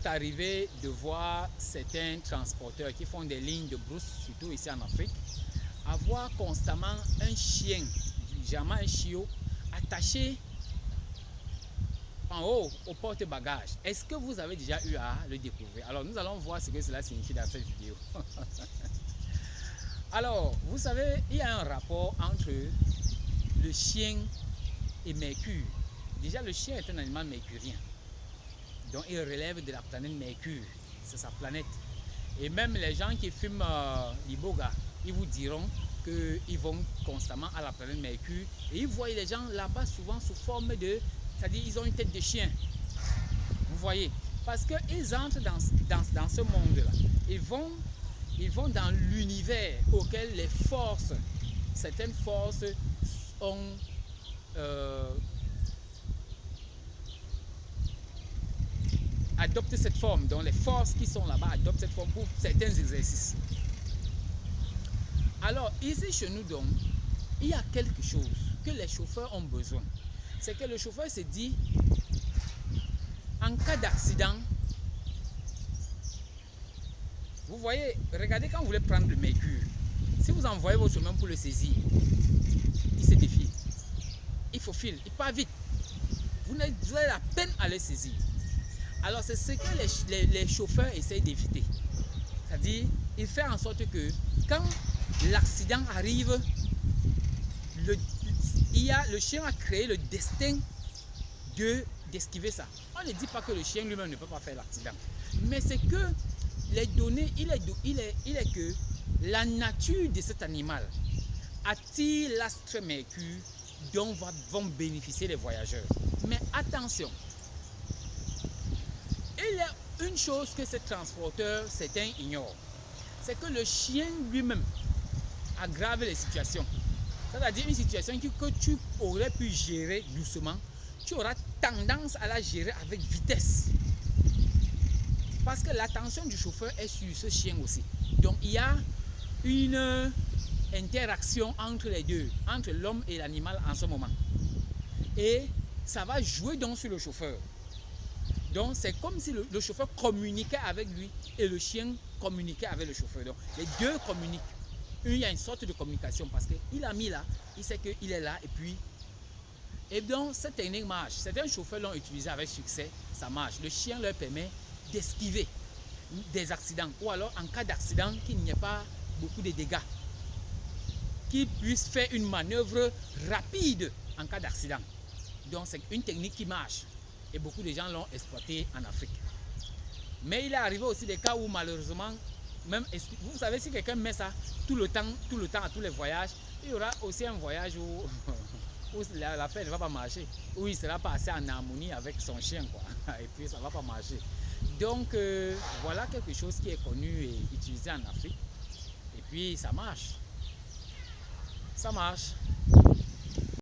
Arrivé de voir certains transporteurs qui font des lignes de brousse, surtout ici en Afrique, avoir constamment un chien, généralement un chiot, attaché en haut au porte-bagages. Est-ce que vous avez déjà eu à le découvrir? Alors nous allons voir ce que cela signifie dans cette vidéo. Alors, vous savez, il y a un rapport entre le chien et Mercure. Déjà, le chien est un animal mercurien. Donc il relève de la planète Mercure, c'est sa planète. Et même les gens qui fument l'iboga, ils vous diront qu'ils vont constamment à la planète Mercure et ils voient les gens là-bas souvent sous forme de, c'est-à-dire ils ont une tête de chien. Vous voyez, parce qu'ils entrent dans ce monde-là. Ils vont dans l'univers auquel les forces, certaines forces ont adoptent cette forme, donc les forces qui sont là-bas adoptent cette forme pour certains exercices. Alors ici chez nous donc, il y a quelque chose que les chauffeurs ont besoin. C'est que le chauffeur se dit, en cas d'accident, vous voyez, regardez quand vous voulez prendre le Mercure, si vous envoyez votre chemin pour le saisir, il se défie, il faufile, il part vite, vous avez la peine à le saisir. Alors c'est ce que les chauffeurs essayent d'éviter. C'est-à-dire, il fait en sorte que quand l'accident arrive, le chien a créé le destin d'esquiver ça. On ne dit pas que le chien lui-même ne peut pas faire l'accident. Mais c'est que les données, il est que la nature de cet animal attire l'astre Mercure dont vont bénéficier les voyageurs. Mais attention, il y a une chose que ces transporteurs, certains ignorent, c'est que le chien lui-même aggrave les situations. C'est-à-dire une situation que tu aurais pu gérer doucement, tu auras tendance à la gérer avec vitesse. Parce que l'attention du chauffeur est sur ce chien aussi. Donc il y a une interaction entre les deux, entre l'homme et l'animal en ce moment. Et ça va jouer donc sur le chauffeur. Donc c'est comme si le chauffeur communiquait avec lui et le chien communiquait avec le chauffeur. Donc les deux communiquent. Il y a une sorte de communication parce qu'il a mis là, il sait qu'il est là et puis... Et donc cette technique marche. Certains chauffeurs l'ont utilisé avec succès, ça marche. Le chien leur permet d'esquiver des accidents ou alors en cas d'accident qu'il n'y ait pas beaucoup de dégâts. Qu'ils puissent faire une manœuvre rapide en cas d'accident. Donc c'est une technique qui marche. Et beaucoup de gens l'ont exploité en Afrique. Mais il est arrivé aussi des cas où malheureusement, même, vous savez, si quelqu'un met ça tout le temps à tous les voyages, il y aura aussi un voyage où, où l'affaire ne va pas marcher, où il ne sera pas assez en harmonie avec son chien, quoi. Et puis ça ne va pas marcher. Donc voilà quelque chose qui est connu et utilisé en Afrique. Et puis ça marche. Ça marche.